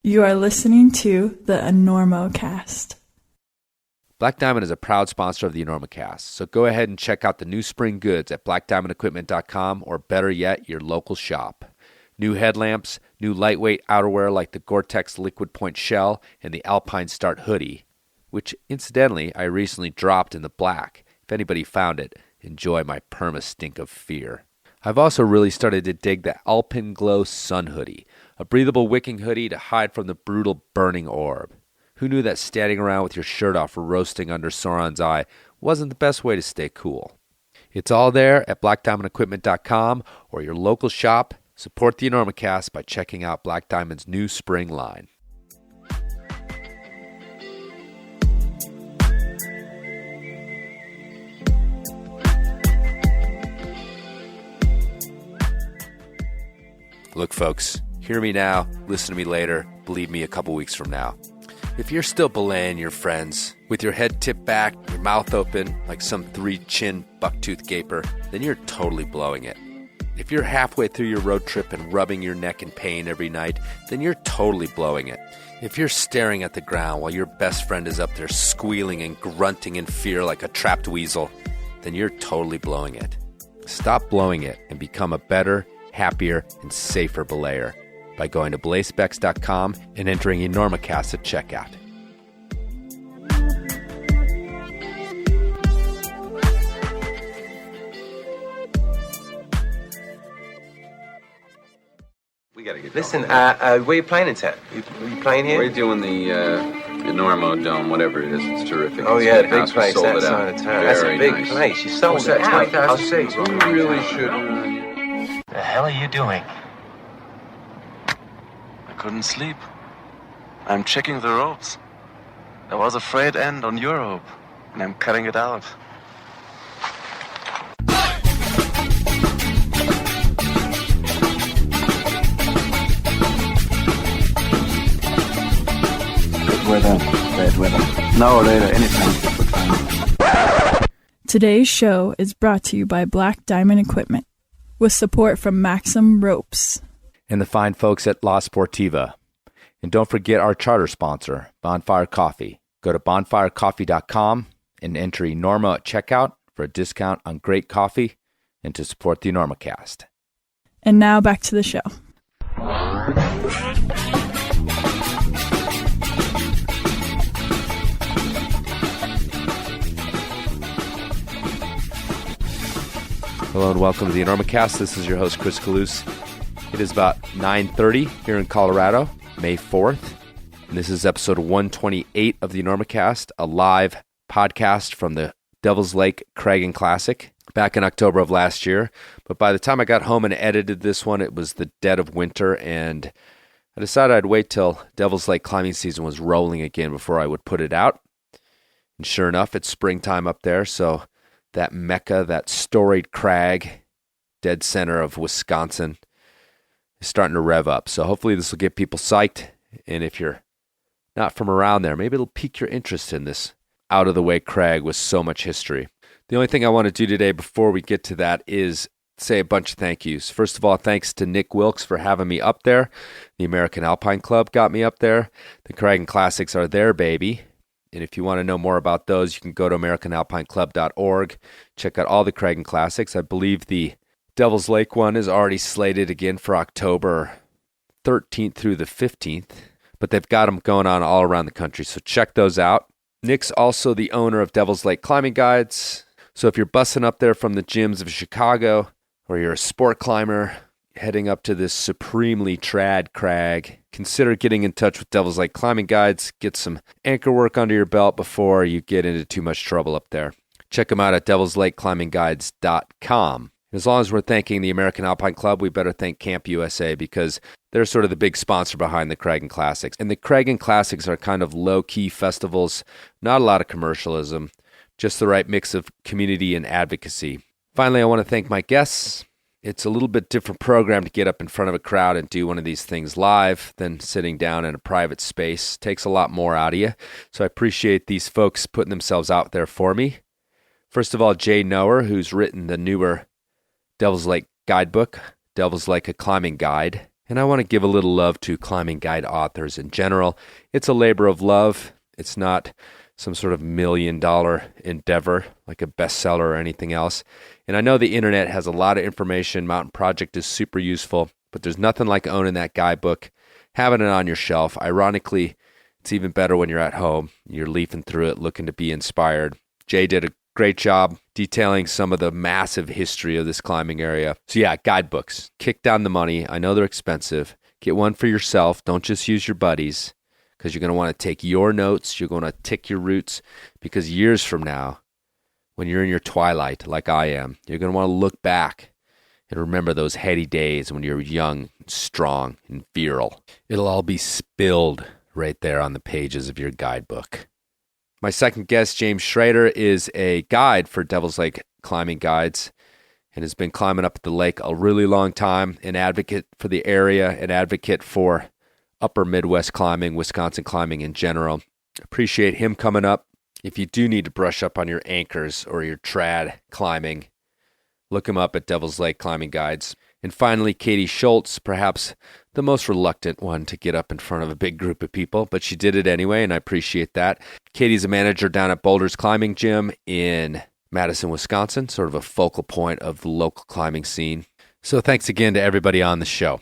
You are listening to the Enormocast. Black Diamond is a proud sponsor of the Enormocast, so go ahead and check out the new spring goods at blackdiamondequipment.com, or better yet, your local shop. New headlamps, new lightweight outerwear like the Gore-Tex Liquid Point Shell and the Alpine Start hoodie, which incidentally I recently dropped in the black. If anybody found it, enjoy my perma stink of fear. I've also really started to dig the Alpine Glow Sun hoodie, a breathable wicking hoodie to hide from the brutal burning orb. Who knew that standing around with your shirt off or roasting under Sauron's eye wasn't the best way to stay cool? It's all there at blackdiamondequipment.com or your local shop. Support the Enormocast by checking out Black Diamond's new spring line. Look, folks, hear me now, listen to me later, believe me a couple weeks from now. If you're still belaying your friends, with your head tipped back, your mouth open like some three-chin bucktooth gaper, then you're totally blowing it. If you're halfway through your road trip and rubbing your neck in pain every night, then you're totally blowing it. If you're staring at the ground while your best friend is up there squealing and grunting in fear like a trapped weasel, then you're totally blowing it. Stop blowing it and become a better, happier, and safer belayer by going to blazepex.com and entering Enormocast at checkout. We gotta get Listen, where you playing in town? You playing here? We're doing the Enormo Dome, whatever it is. It's terrific. Oh, It's yeah, a the big house. We place, sold that it out. side of town. That's a Very big nice. place. You sold it out. 20,000 seats. You really should. The hell are you doing? I couldn't sleep. I'm checking the ropes. There was a frayed end on your rope, and I'm cutting it out. Bad weather. Now or later, anytime. Today's show is brought to you by Black Diamond Equipment, with support from Maxim Ropes. And the fine folks at La Sportiva. And don't forget our charter sponsor, Bonfire Coffee. Go to bonfirecoffee.com and enter Enormo at checkout for a discount on great coffee and to support the Enormocast. And now back to the show. Hello and welcome to the Enormocast. This is your host, Chris Kalous. It is about 9:30 here in Colorado, May 4th. And this is episode 128 of the Enormocast, a live podcast from the Devil's Lake Craggin Classic back in October of last year. But by the time I got home and edited this one, it was the dead of winter, and I decided I'd wait till Devil's Lake climbing season was rolling again before I would put it out. And sure enough, it's springtime up there, so that mecca, that storied crag, dead center of Wisconsin, is starting to rev up. So hopefully this will get people psyched. And if you're not from around there, maybe it'll pique your interest in this out-of-the-way crag with so much history. The only thing I want to do today before we get to that is say a bunch of thank yous. First of all, thanks to Nick Wilkes for having me up there. The American Alpine Club got me up there. The Craggin Classics are there, baby. And if you want to know more about those, you can go to AmericanAlpineClub.org. Check out all the Craggin Classics. I believe the Devil's Lake one is already slated again for October 13th through the 15th. But they've got them going on all around the country, so check those out. Nick's also the owner of Devil's Lake Climbing Guides. So if you're bussing up there from the gyms of Chicago, or you're a sport climber heading up to this supremely trad crag, consider getting in touch with Devil's Lake Climbing Guides. Get some anchor work under your belt before you get into too much trouble up there. Check them out at devilslakeclimbingguides.com. As long as we're thanking the American Alpine Club, we better thank Camp USA because they're sort of the big sponsor behind the Craggin Classics. And the Craggin Classics are kind of low-key festivals, not a lot of commercialism, just the right mix of community and advocacy. Finally, I want to thank my guests. It's a little bit different program to get up in front of a crowd and do one of these things live than sitting down in a private space. It takes a lot more out of you. So I appreciate these folks putting themselves out there for me. First of all, Jay Noer, who's written the newer Devil's Lake Guidebook, Devil's Lake, a Climbing Guide. And I want to give a little love to climbing guide authors in general. It's a labor of love. It's not some sort of $1 million endeavor like a bestseller or anything else. And I know the internet has a lot of information. Mountain Project is super useful, but there's nothing like owning that guidebook, having it on your shelf. Ironically, it's even better when you're at home. You're leafing through it, looking to be inspired. Jay did a great job detailing some of the massive history of this climbing area. So yeah, guidebooks. Kick down the money. I know they're expensive. Get one for yourself. Don't just use your buddies, because you're going to want to take your notes. You're going to tick your routes, because years from now, when you're in your twilight like I am, you're going to want to look back and remember those heady days when you were young, strong, and virile. It'll all be spilled right there on the pages of your guidebook. My second guest, James Schrader, is a guide for Devil's Lake Climbing Guides and has been climbing up at the lake a really long time, an advocate for the area, an advocate for upper Midwest climbing, Wisconsin climbing in general. Appreciate him coming up. If you do need to brush up on your anchors or your trad climbing, look him up at Devil's Lake Climbing Guides. And finally, Katie Schultz, perhaps the most reluctant one to get up in front of a big group of people, but she did it anyway, and I appreciate that. Katie's a manager down at Boulder's Climbing Gym in Madison, Wisconsin, sort of a focal point of the local climbing scene. So thanks again to everybody on the show.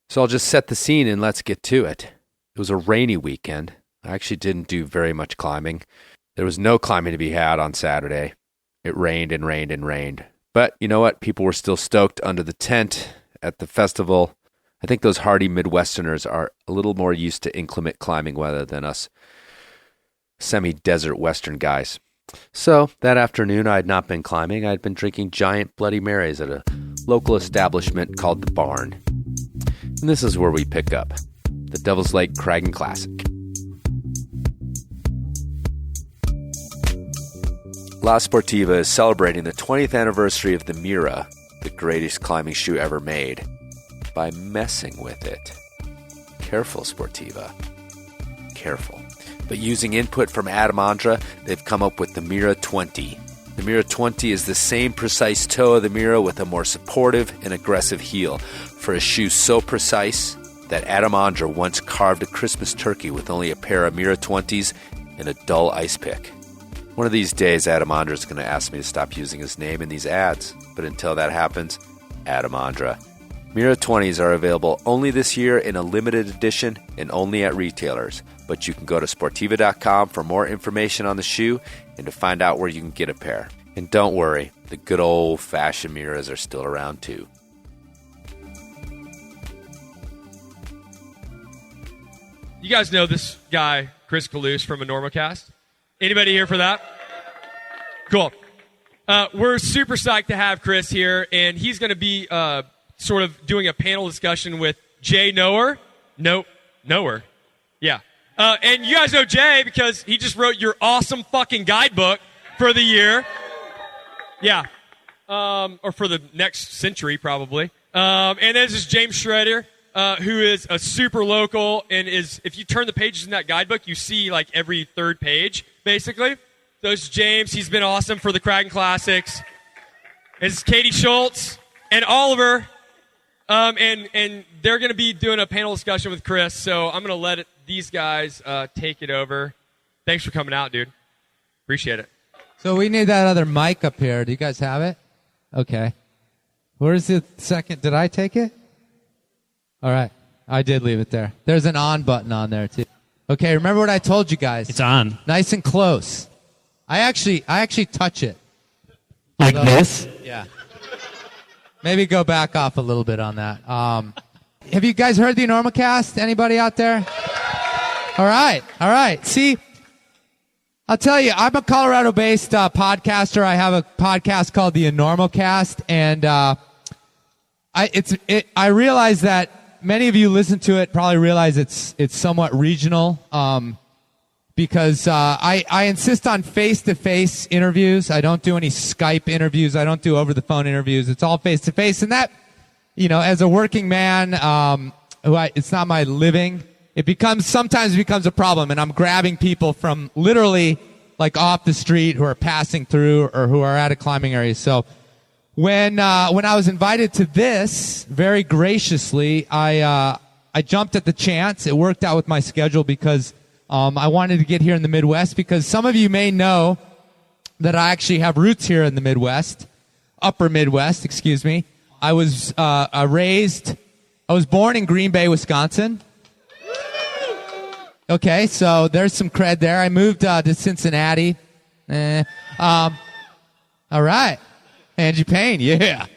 So I'll just set the scene and let's get to it. It was a rainy weekend. I actually didn't do very much climbing. There was no climbing to be had on Saturday. It rained and rained and rained. But you know what? People were still stoked under the tent at the festival. I think those hardy Midwesterners are a little more used to inclement climbing weather than us semi-desert Western guys. So that afternoon, I had not been climbing. I had been drinking giant Bloody Marys at a local establishment called The Barn. And this is where we pick up the Devil's Lake Craggin Classic. La Sportiva is celebrating the 20th anniversary of the Mira, the greatest climbing shoe ever made, by messing with it. Careful, Sportiva. Careful. But using input from Adam Ondra, they've come up with the Mira 20. The Mira 20 is the same precise toe of the Mira with a more supportive and aggressive heel for a shoe so precise that Adam Ondra once carved a Christmas turkey with only a pair of Mira 20s and a dull ice pick. One of these days, Adam Ondra is going to ask me to stop using his name in these ads. But until that happens, Adam Ondra. Mira 20s are available only this year in a limited edition and only at retailers. But you can go to Sportiva.com for more information on the shoe and to find out where you can get a pair. And don't worry, the good old-fashioned Miras are still around too. You guys know this guy, Chris Kalous from Enormocast? Anybody here for that? Cool. We're super psyched to have Chris here, and he's going to be sort of doing a panel discussion with Jay Knower. Knower. Yeah. And you guys know Jay because he just wrote your awesome fucking guidebook for the year. Yeah. Or for the next century, probably. And this is James Schrader, who is a super local and is, if you turn the pages in that guidebook, you see like every third page, basically. So this is James. He's been awesome for the Craggin Classics. This is Katie Schultz and Oliver. And they're going to be doing a panel discussion with Chris. So I'm going to let these guys take it over. Thanks for coming out, dude. Appreciate it. So we need that other mic up here. Do you guys have it? Okay. Where's the second? Did I take it? All right. I did leave it there. There's an on button on there, too. Okay, remember what I told you guys. It's on. Nice and close. I actually touch it. Like this? Yeah. Maybe go back off a little bit on that. Have you guys heard the Enormocast? Anybody out there? All right. See, I'll tell you, I'm a Colorado-based podcaster. I have a podcast called the Enormocast, and I realize that many of you listen to it, probably realize it's somewhat regional, because I insist on face-to-face interviews. I don't do any Skype interviews. I don't do over-the-phone interviews. It's all face-to-face, and that, as a working man, it's not my living. It sometimes becomes a problem, and I'm grabbing people from literally like off the street who are passing through or who are at a climbing area. So when I was invited to this, very graciously, I jumped at the chance. It worked out with my schedule because I wanted to get here in the Midwest, because some of you may know that I actually have roots here in the Midwest, upper Midwest, excuse me. I was born in Green Bay, Wisconsin. Okay, so there's some cred there. I moved to Cincinnati. All right. Angie Payne, yeah.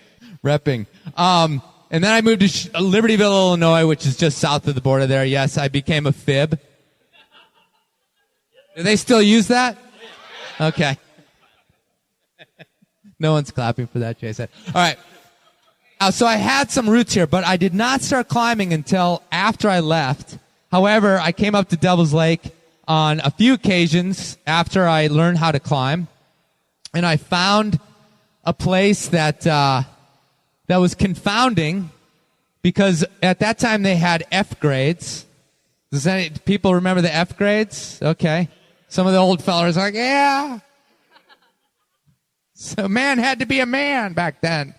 Repping. And then I moved to Libertyville, Illinois, which is just south of the border there. Yes, I became a fib. Do they still use that? Okay. No one's clapping for that, Jason. All right. So I had some roots here, but I did not start climbing until after I left. However, I came up to Devil's Lake on a few occasions after I learned how to climb, and I found a place that was confounding, because at that time they had F grades. Does any people remember the F grades? Okay. Some of the old fellas are like, yeah. So man had to be a man back then.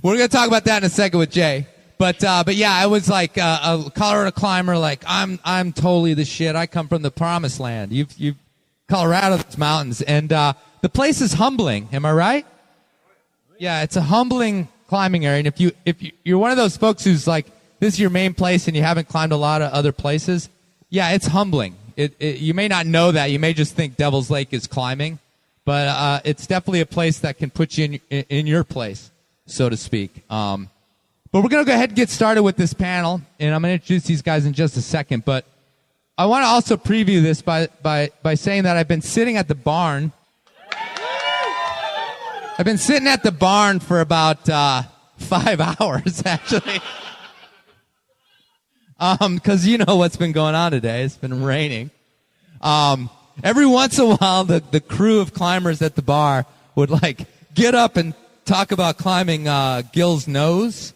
We're going to talk about that in a second with Jay. But yeah, I was like a Colorado climber. Like I'm totally the shit. I come from the promised land. You've Colorado's mountains, and the place is humbling. Am I right? Yeah, it's a humbling climbing area. And if you're one of those folks who's like, this is your main place and you haven't climbed a lot of other places, yeah, it's humbling. You may not know that. You may just think Devil's Lake is climbing, but it's definitely a place that can put you in your place, so to speak. But we're going to go ahead and get started with this panel, and I'm going to introduce these guys in just a second. But I want to also preview this by saying that I've been sitting at the barn. I've been sitting at the barn for about 5 hours, actually. Because you know what's been going on today. It's been raining. Every once in a while, the crew of climbers at the bar would like get up and talk about climbing Gil's nose.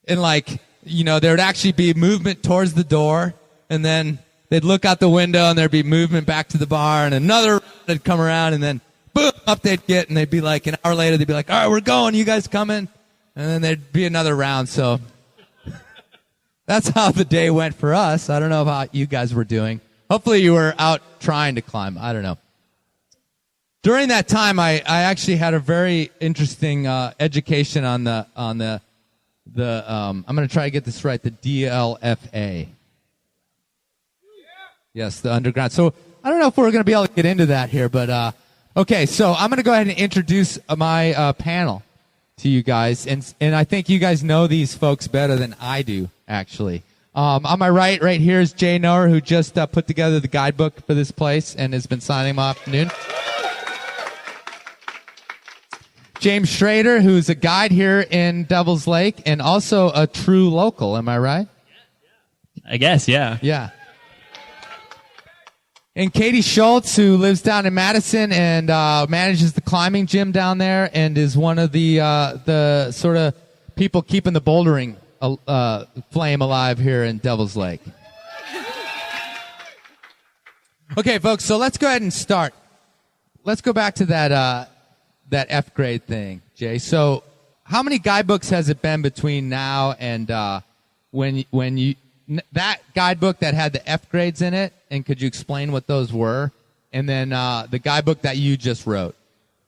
And like, you know, there would actually be movement towards the door, and then they'd look out the window and there'd be movement back to the bar, and another would come around, and then boom, up they'd get, and they'd be like, an hour later, they'd be like, all right, we're going, you guys coming? And then there'd be another round. So that's how the day went for us. I don't know how you guys were doing. Hopefully you were out trying to climb. I don't know. During that time, I actually had a very interesting education on the I'm going to try to get this right, the DLFA. Yes, the underground. So I don't know if we're going to be able to get into that here, but okay. So I'm going to go ahead and introduce my panel to you guys, and I think you guys know these folks better than I do, actually. On my right here is Jay Noer, who just put together the guidebook for this place and has been signing them all afternoon. James Schrader, who's a guide here in Devil's Lake and also a true local. Am I right? I guess, yeah. Yeah. And Katie Schultz, who lives down in Madison and manages the climbing gym down there and is one of the sort of people keeping the bouldering flame alive here in Devil's Lake. Okay, folks, so let's go ahead and start. Let's go back to that F grade thing, Jay. So how many guidebooks has it been between now and when you that guidebook that had the F grades in it, and could you explain what those were? And then the guidebook that you just wrote.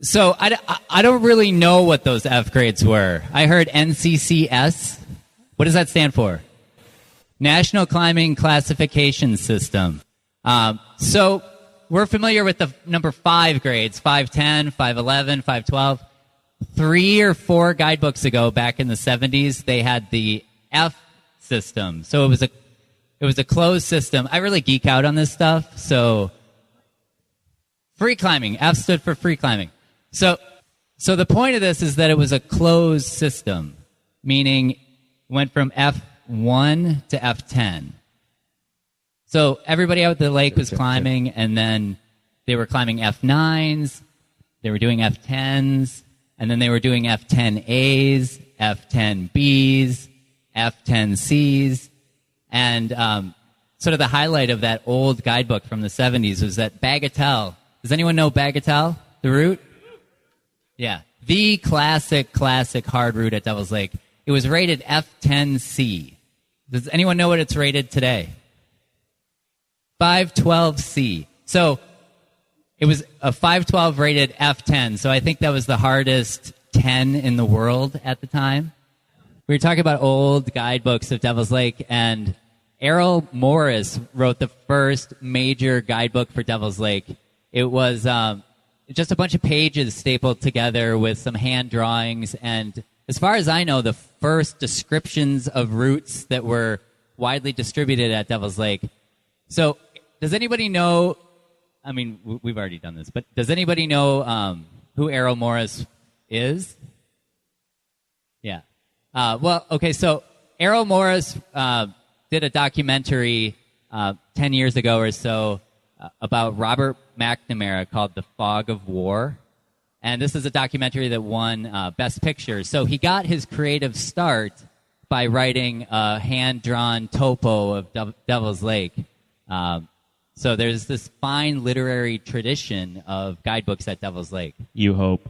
So I don't really know what those F grades were. I heard NCCS. What does that stand for? National Climbing Classification System. So we're familiar with the number 5 grades, 510, 511, 512. 3 or 4 guidebooks ago, back in the 70s, they had the F system. So it was a closed system. I really geek out on this stuff. So free climbing. F stood for free climbing. So the point of this is that it was a closed system, meaning it went from F1 to F10. So everybody out at the lake was climbing, and then they were climbing F9s, they were doing F10s, and then they were doing F10As, F10Bs, F10Cs, and sort of the highlight of that old guidebook from the 70s was that Bagatelle Does anyone know Bagatelle, the route? Yeah. The classic hard route at Devil's Lake. It was rated F10C. Does anyone know what it's rated today? 512C. So it was a 512 rated F10. So I think that was the hardest 10 in the world at the time. We were talking about old guidebooks of Devil's Lake, and Errol Morris wrote the first major guidebook for Devil's Lake. It was just a bunch of pages stapled together with some hand drawings, and as far as I know, the first descriptions of routes that were widely distributed at Devil's Lake. So, does anybody know, I mean, we've already done this, but does anybody know who Errol Morris is? Yeah. Well, okay, so Errol Morris did a documentary 10 years ago or so about Robert McNamara called The Fog of War. And this is a documentary that won Best Picture. So he got his creative start by writing a hand-drawn topo of Devil's Lake. So there's this fine literary tradition of guidebooks at Devil's Lake. You hope.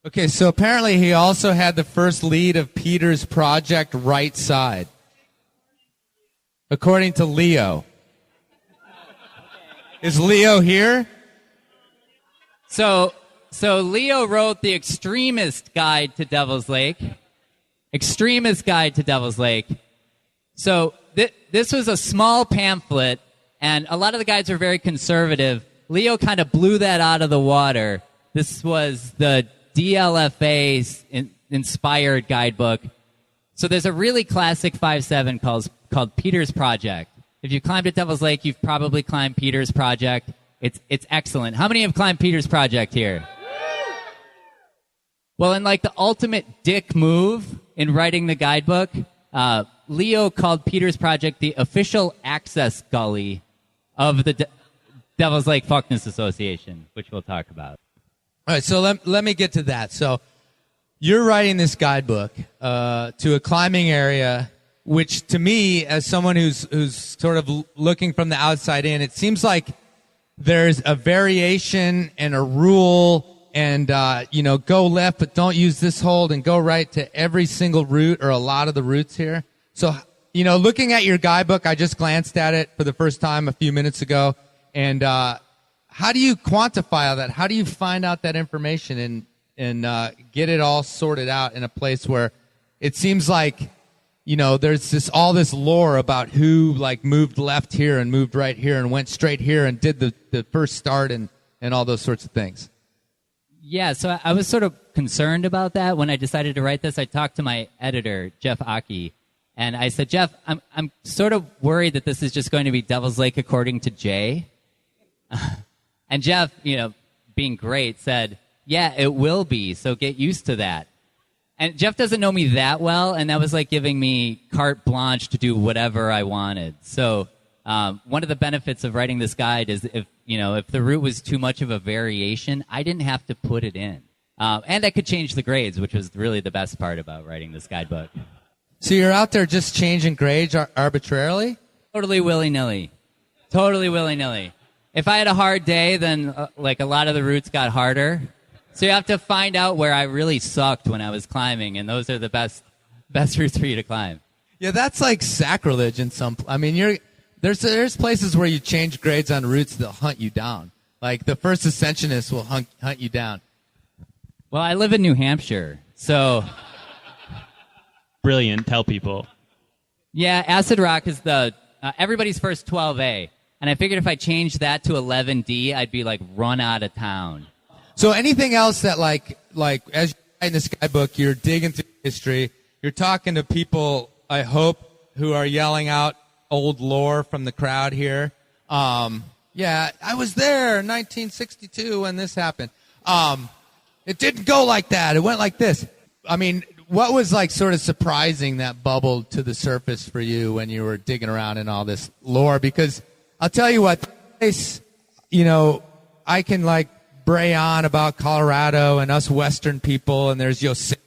Okay, so apparently he also had the first lead of Peter's project, Right Side. According to Leo. Is Leo here? So Leo wrote the Extremist Guide to Devil's Lake. Extremist Guide to Devil's Lake. So this was a small pamphlet, and a lot of the guides were very conservative. Leo kind of blew that out of the water. This was the DLFA inspired guidebook. So there's a really classic 5.7 called Peter's Project. If you climbed at Devil's Lake, you've probably climbed Peter's Project. It's excellent. How many have climbed Peter's Project here? Well, in like the ultimate dick move in writing the guidebook, Leo called Peter's Project the official access gully of the Devil's Lake Fuckness Association, which we'll talk about. All right, so let me get to that. So you're writing this guidebook to a climbing area, which to me, as someone who's sort of looking from the outside in, it seems like there's a variation and a rule and, go left, but don't use this hold, and go right to every single route or a lot of the routes here. So, looking at your guidebook, I just glanced at it for the first time a few minutes ago, and how do you quantify all that? How do you find out that information and get it all sorted out in a place where it seems like, there's all this lore about who moved left here and moved right here and went straight here and did the first start and all those sorts of things? Yeah, so I was sort of concerned about that when I decided to write this. I talked to my editor, Jeff Aki, and I said, Jeff, I'm sort of worried that this is just going to be Devil's Lake according to Jay. And Jeff, being great, said, yeah, it will be, so get used to that. And Jeff doesn't know me that well, and that was like giving me carte blanche to do whatever I wanted. So one of the benefits of writing this guide is if the route was too much of a variation, I didn't have to put it in. And I could change the grades, which was really the best part about writing this guidebook. So you're out there just changing grades arbitrarily? Totally willy-nilly. Totally willy-nilly. If I had a hard day, then a lot of the routes got harder. So you have to find out where I really sucked when I was climbing, and those are the best routes for you to climb. Yeah, that's like sacrilege in some. I mean, there's places where you change grades on routes that'll hunt you down. Like the first ascensionist will hunt you down. Well, I live in New Hampshire, so Brilliant. Tell people. Yeah, Acid Rock is the everybody's first 12A, and I figured if I changed that to 11D, I'd be run out of town. So anything else that like as you're writing this guidebook, you're digging through history, you're talking to people, I hope, who are yelling out old lore from the crowd here. Yeah, I was there in 1962 when this happened. It didn't go like that. It went like this. I mean, what was sort of surprising that bubbled to the surface for you when you were digging around in all this lore? Because I'll tell you what, this, I can bray on about Colorado and us Western people, and there's Yosemite,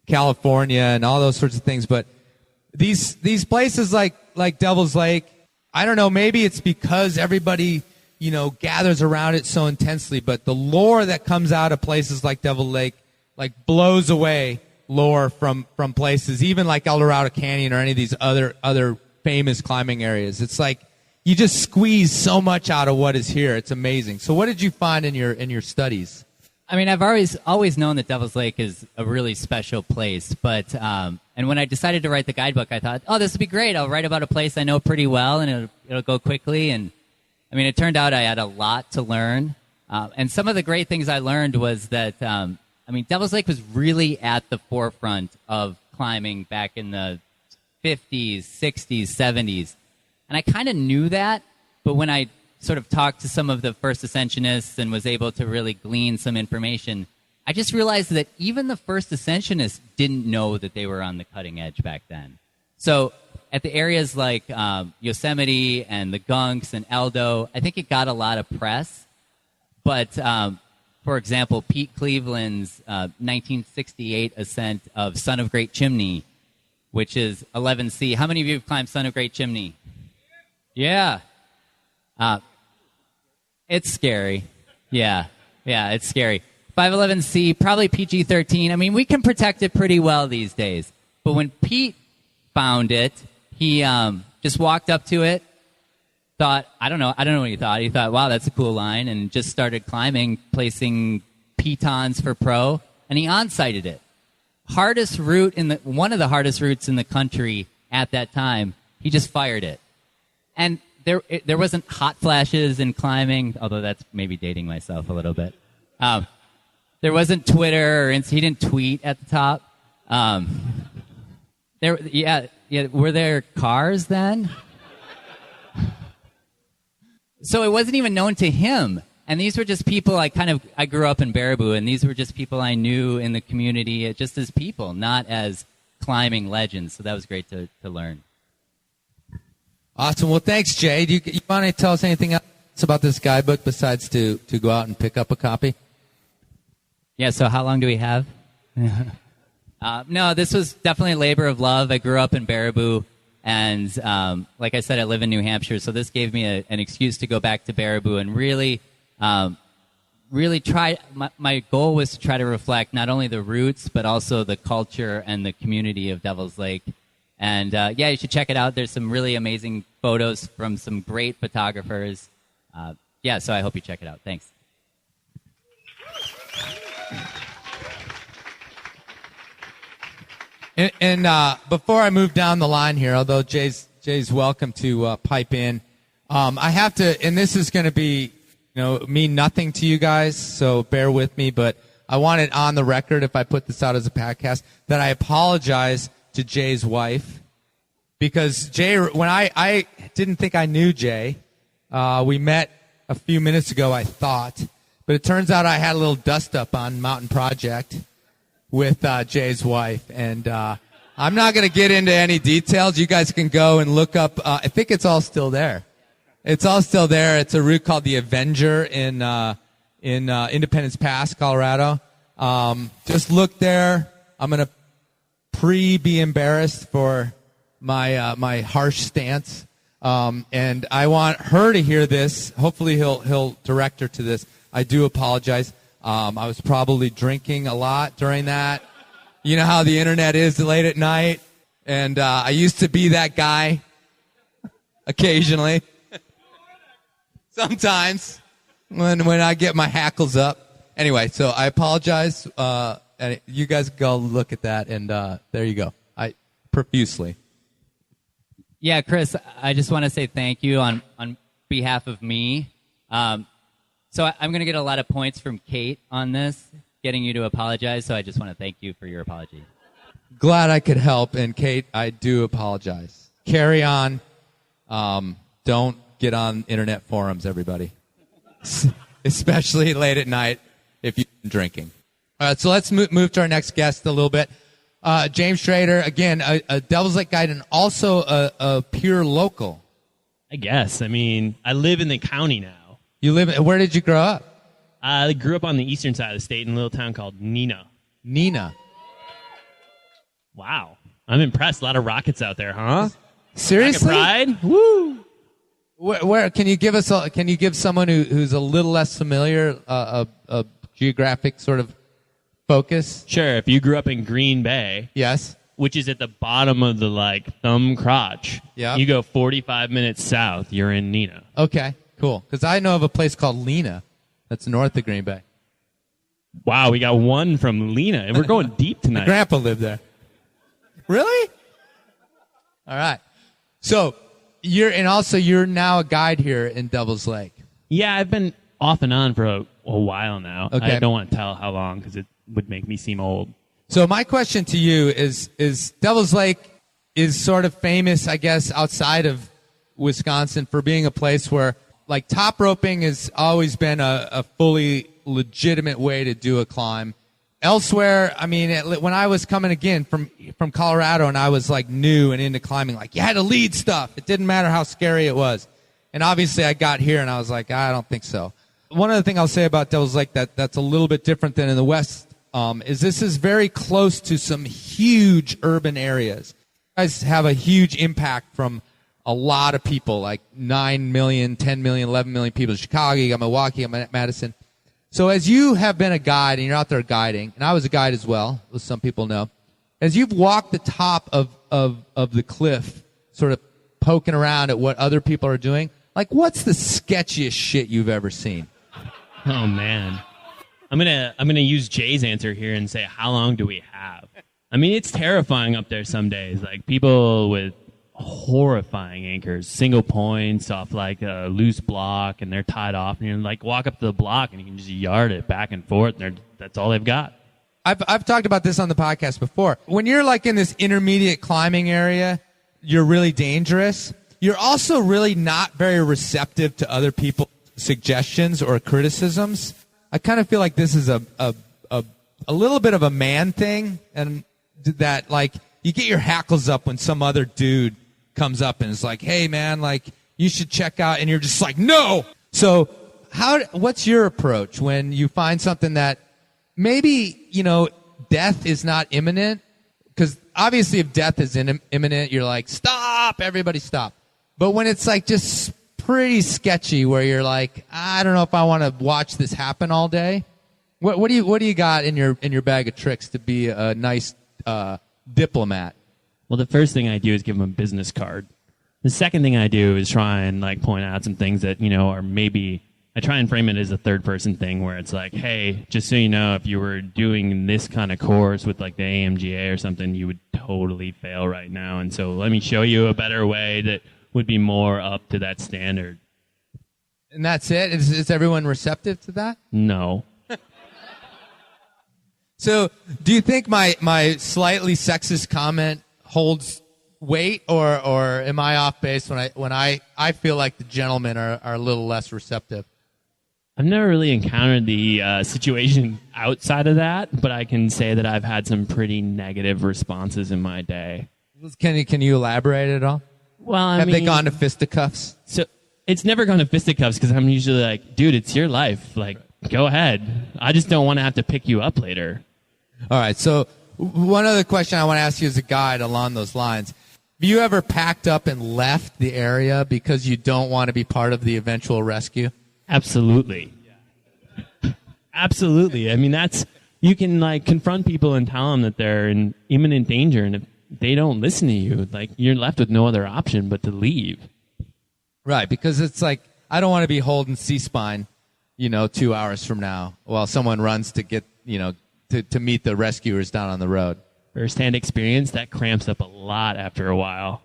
California, and all those sorts of things. But these places like Devil's Lake, I don't know, maybe it's because everybody gathers around it so intensely, but the lore that comes out of places like Devil Lake, like, blows away lore from places, even like El Dorado Canyon or any of these other famous climbing areas. It's like you just squeeze so much out of what is here. It's amazing. So what did you find in your studies? I mean, I've always known that Devil's Lake is a really special place, but and when I decided to write the guidebook, I thought, oh, this would be great. I'll write about a place I know pretty well, and it'll go quickly. And I mean, it turned out I had a lot to learn, and some of the great things I learned was that Devil's Lake was really at the forefront of climbing back in the 50s, 60s, 70s, and I kind of knew that, but when I sort of talked to some of the first ascensionists and was able to really glean some information, I just realized that even the first ascensionists didn't know that they were on the cutting edge back then. So at the areas like Yosemite and the Gunks and Eldo, I think it got a lot of press. But, for example, Pete Cleveland's 1968 ascent of Son of Great Chimney, which is 11C. How many of you have climbed Son of Great Chimney? Yeah. It's scary. Yeah, it's scary. 511C, probably PG-13. I mean, we can protect it pretty well these days. But when Pete found it, he just walked up to it, thought, I don't know what he thought. He thought, wow, that's a cool line, and just started climbing, placing pitons for pro, and he on-sighted it. Hardest route one of the hardest routes in the country at that time. He just fired it. And there wasn't hot flashes in climbing, although that's maybe dating myself a little bit. There wasn't Twitter, or he didn't tweet at the top. Were there cars then? So it wasn't even known to him. And these were just people I grew up in Baraboo, and these were just people I knew in the community just as people, not as climbing legends. So that was great to learn. Awesome. Well, thanks, Jay. Do you want to tell us anything else about this guidebook besides to go out and pick up a copy? Yeah, so how long do we have? No, this was definitely a labor of love. I grew up in Baraboo, and like I said, I live in New Hampshire, so this gave me an excuse to go back to Baraboo and really try. My goal was to try to reflect not only the roots, but also the culture and the community of Devil's Lake. And you should check it out. There's some really amazing photos from some great photographers. So I hope you check it out. Thanks. And before I move down the line here, although Jay's welcome to pipe in, I have to, and this is going to be, mean nothing to you guys, so bear with me, but I want it on the record, if I put this out as a podcast, that I apologize to Jay's wife, because Jay, when I didn't think I knew Jay, we met a few minutes ago, I thought, but it turns out I had a little dust up on Mountain Project with Jay's wife, and I'm not going to get into any details. You guys can go and look up. I think it's all still there. It's all still there. It's a route called the Avenger in Independence Pass, Colorado. Just look there. I'm going to be embarrassed for my harsh stance, and I want her to hear this. Hopefully, he'll direct her to this. I do apologize. I was probably drinking a lot during that. You know how the internet is late at night, and I used to be that guy occasionally. Sometimes when I get my hackles up. Anyway, so I apologize. And you guys go look at that, and there you go. I profusely. Yeah, Chris, I just want to say thank you on behalf of me. So I'm going to get a lot of points from Kate on this, getting you to apologize. So I just want to thank you for your apology. Glad I could help. And Kate, I do apologize. Carry on. Don't get on internet forums, everybody. Especially late at night if you've been drinking. All right, so let's move to our next guest a little bit. James Schrader, again, a Devil's Lake guide and also a pure local. I guess. I mean, I live in the county now. Where did you grow up? I grew up on the eastern side of the state in a little town called Neenah. Neenah. Wow. I'm impressed. A lot of rockets out there, huh? Seriously? Rocket pride? Woo! Where can you give us? Can you give someone who's a little less familiar a geographic sort of focus? Sure. If you grew up in Green Bay, Yes. which is at the bottom of the thumb crotch, Yeah. you go 45 minutes south, you're in Neenah. Okay. Cool. Because I know of a place called Lena, that's north of Green Bay. Wow, we got one from Lena, and we're going deep tonight. Grandpa lived there. Really? All right. So you're now a guide here in Devil's Lake. Yeah, I've been off and on for a while now. Okay. I don't want to tell how long because it would make me seem old. So my question to you is Devil's Lake is sort of famous, I guess, outside of Wisconsin for being a place where top roping has always been a fully legitimate way to do a climb. Elsewhere, I mean, when I was coming again from Colorado and I was new and into climbing, you had to lead stuff. It didn't matter how scary it was. And obviously I got here and I was like, I don't think so. One other thing I'll say about Devil's Lake that's a little bit different than in the West is this is very close to some huge urban areas. You guys have a huge impact from a lot of people, 9 million, 10 million, 11 million people. Chicago, you got Milwaukee, you got Madison. So as you have been a guide and you're out there guiding, and I was a guide as well, as some people know, as you've walked the top of the cliff, sort of poking around at what other people are doing, what's the sketchiest shit you've ever seen? Oh man, I'm gonna use Jay's answer here and say, how long do we have? I mean, it's terrifying up there some days. People with horrifying anchors, single points off a loose block, and they're tied off, and you're walk up to the block and you can just yard it back and forth, and that's all they've got. I've talked about this on the podcast before. When you're in this intermediate climbing area, you're really dangerous. You're also really not very receptive to other people's suggestions or criticisms. I kind of feel like this is a little bit of a man thing, and that you get your hackles up when some other dude comes up and is like, hey man, you should check out, and you're just like, no. So what's your approach when you find something that maybe, death is not imminent? Because obviously if death is imminent, you're like, stop, everybody stop. But when it's just pretty sketchy where you're like, I don't know if I want to watch this happen all day. What do you got in your bag of tricks to be a nice diplomat? Well, the first thing I do is give them a business card. The second thing I do is try and point out some things that are maybe, I try and frame it as a third person thing where it's hey, just so you know, if you were doing this kind of course with the AMGA or something, you would totally fail right now. And so let me show you a better way that would be more up to that standard. And that's it? Is everyone receptive to that? No. So do you think my slightly sexist comment holds weight, or am I off base when I feel like the gentlemen are a little less receptive? I've never really encountered the situation outside of that, but I can say that I've had some pretty negative responses in my day. Can you elaborate at all? Well, have they gone to fisticuffs? So it's never gone to fisticuffs because I'm usually like, dude, it's your life. Go ahead. I just don't want to have to pick you up later. All right. So one other question I want to ask you as a guide along those lines. Have you ever packed up and left the area because you don't want to be part of the eventual rescue? Absolutely. Absolutely. I mean, you can confront people and tell them that they're in imminent danger, and if they don't listen to you, you're left with no other option but to leave. Right, because it's I don't want to be holding C-spine, 2 hours from now while someone runs to get, to meet the rescuers down on the road. First-hand experience, that cramps up a lot after a while.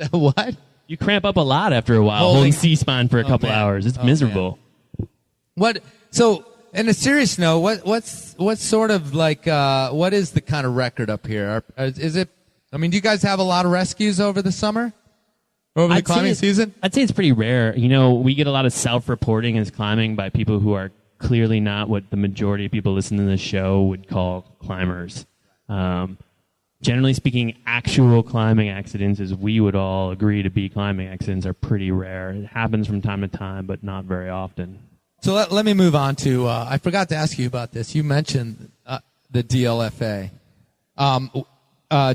What? You cramp up a lot after a while holding C-spine for a couple hours. It's miserable. Man. What? So, in a serious note, what's sort of what is the kind of record up here? Is it? I mean, do you guys have a lot of rescues over the summer? Over the climbing season? I'd say it's pretty rare. We get a lot of self-reporting as climbing by people who are clearly not what the majority of people listening to the show would call climbers. Generally speaking, actual climbing accidents, as we would all agree to be climbing accidents, are pretty rare. It happens from time to time, but not very often. So let me move on to, I forgot to ask you about this. You mentioned the DLFA.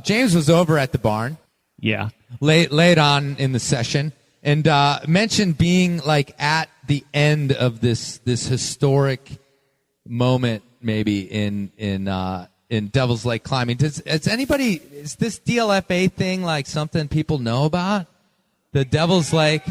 James was over at the barn. Yeah. Late on in the session. and mentioned being like at the end of this historic moment, maybe in Devil's Lake climbing. Is this DLFA thing like something people know about? The Devil's Lake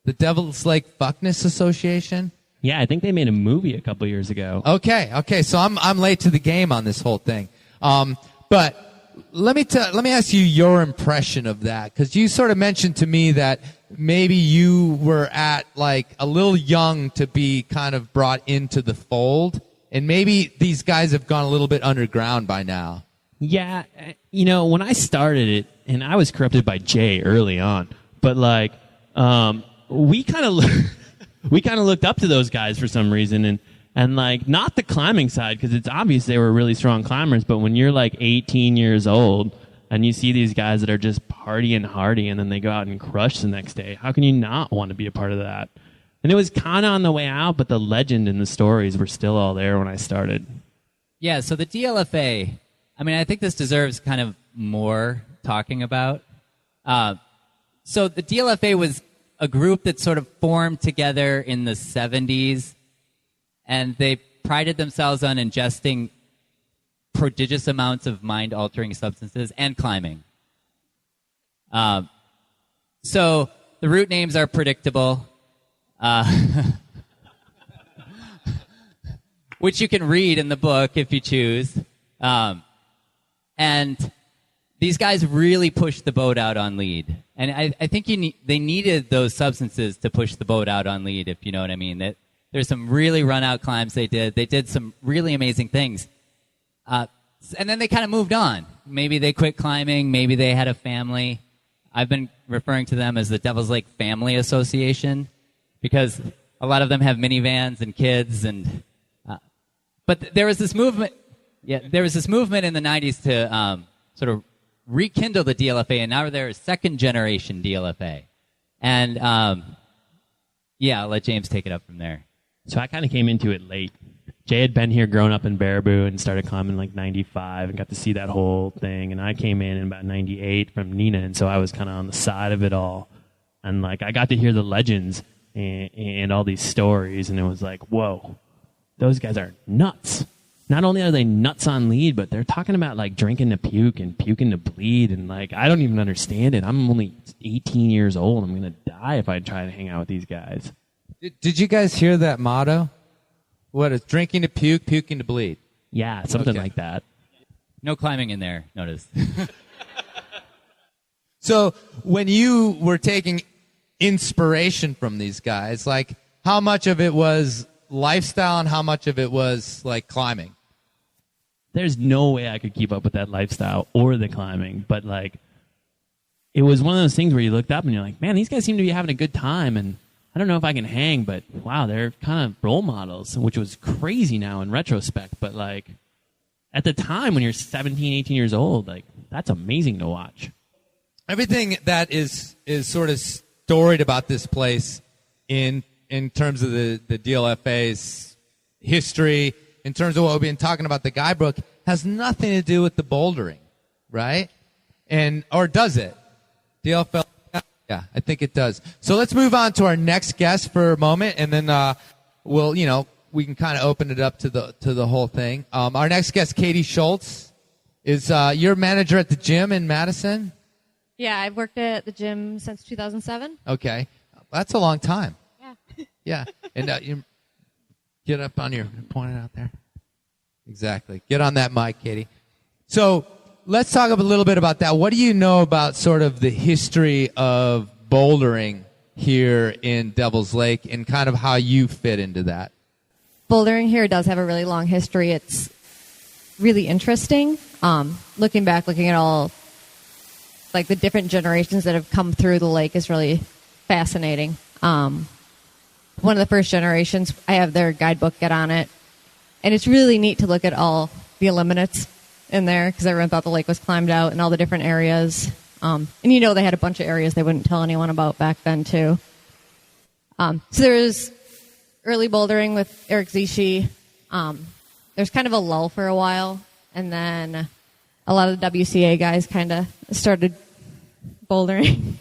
Fuckness Association? Yeah, I think they made a movie a couple years ago. Okay. So I'm late to the game on this whole thing. But let me ask you your impression of that, because you sort of mentioned to me that maybe you were at like a little young to be kind of brought into the fold, and maybe these guys have gone a little bit underground by now. Yeah, when I started it, and I was corrupted by Jay early on, but like we kind of looked up to those guys for some reason, and like not the climbing side, because it's obvious they were really strong climbers, but when you're like 18 years old and you see these guys that are just partying hardy and then they go out and crush the next day, how can you not want to be a part of that? And it was kind of on the way out, but the legend and the stories were still all there when I started. Yeah, so the DLFA, I mean, I think this deserves kind of more talking about. So the DLFA was a group that sort of formed together in the 70s, and they prided themselves on ingesting prodigious amounts of mind-altering substances and climbing. So the route names are predictable, which you can read in the book if you choose. And these guys really pushed the boat out on lead. And I think they needed those substances to push the boat out on lead, if you know what I mean. There's some really run-out climbs they did. They did some really amazing things. And then they kind of moved on. Maybe they quit climbing. Maybe they had a family. I've been referring to them as the Devil's Lake Family Association because a lot of them have minivans and kids. But there was this movement. Yeah, there was this movement in the 90s to sort of rekindle the DLFA, and now they're a second-generation DLFA. And, I'll let James take it up from there. So I kind of came into it late. Jay had been here growing up in Baraboo and started climbing like 95 and got to see that whole thing. And I came in about 98 from Nina, and so I was kind of on the side of it all. And like I got to hear the legends and all these stories, and it was like, whoa, those guys are nuts. Not only are they nuts on lead, but they're talking about like drinking to puke and puking to bleed, and like I don't even understand it. I'm only 18 years old. I'm gonna die if I try to hang out with these guys. Did you guys hear that motto? What is drinking to puke, puking to bleed? Yeah, something like that. No climbing in there, notice. So when you were taking inspiration from these guys, like how much of it was lifestyle and how much of it was like climbing? There's no way I could keep up with that lifestyle or the climbing, but like it was one of those things where you looked up and you're like, man, these guys seem to be having a good time, and I don't know if I can hang, but wow, they're kind of role models, which was crazy now in retrospect. But like at the time when you're 17, 18 years old, like that's amazing to watch. Everything that is sort of storied about this place in terms of the DLFA's history, in terms of what we've been talking about, the Guidebook, has nothing to do with the bouldering, right? Or does it? DLFA. Yeah, I think it does. So let's move on to our next guest for a moment, and then we can kind of open it up to the whole thing. Our next guest, Katie Schultz, is your manager at the gym in Madison. Yeah, I've worked at the gym since 2007. Okay, that's a long time. Yeah. Yeah, and you get up on point it out there. Exactly. Get on that mic, Katie. So let's talk a little bit about that. What do you know about sort of the history of bouldering here in Devil's Lake and kind of how you fit into that? Bouldering here does have a really long history. It's really interesting. Looking at all like the different generations that have come through the lake is really fascinating. One of the first generations, I have their guidebook, get on it. And it's really neat to look at all the eliminates in there because everyone thought the lake was climbed out in all the different areas. And they had a bunch of areas they wouldn't tell anyone about back then, too. So there was early bouldering with Eric Zishi. There's kind of a lull for a while. And then a lot of the WCA guys kind of started bouldering.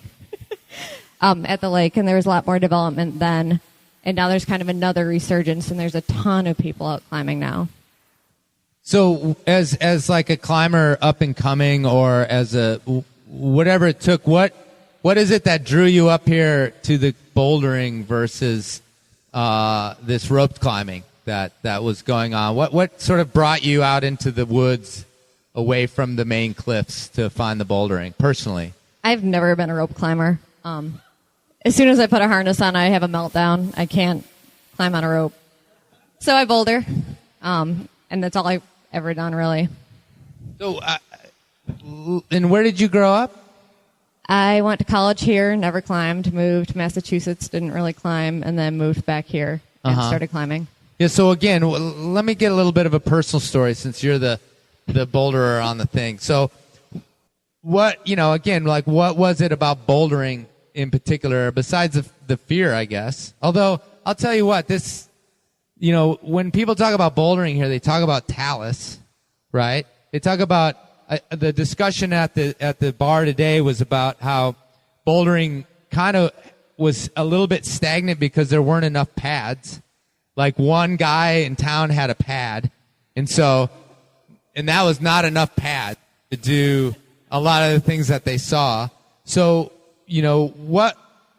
at the lake, and there was a lot more development then. And now there's kind of another resurgence, and there's a ton of people out climbing now. So as like a climber up and coming, or as a whatever it took, what is it that drew you up here to the bouldering versus this roped climbing that was going on? What sort of brought you out into the woods away from the main cliffs to find the bouldering personally? I've never been a rope climber. As soon as I put a harness on, I have a meltdown. I can't climb on a rope. So I boulder. And that's all I've ever done, really. So, and where did you grow up? I went to college here, never climbed, moved to Massachusetts, didn't really climb, and then moved back here and started climbing. Yeah, so again, let me get a little bit of a personal story since you're the boulderer on the thing. So what was it about bouldering in particular, besides the fear, I guess? Although, I'll tell you what, when people talk about bouldering here, they talk about talus, right? They talk about, the discussion at the bar today was about how bouldering kind of was a little bit stagnant because there weren't enough pads. Like one guy in town had a pad, and that was not enough pad to do a lot of the things that they saw. So,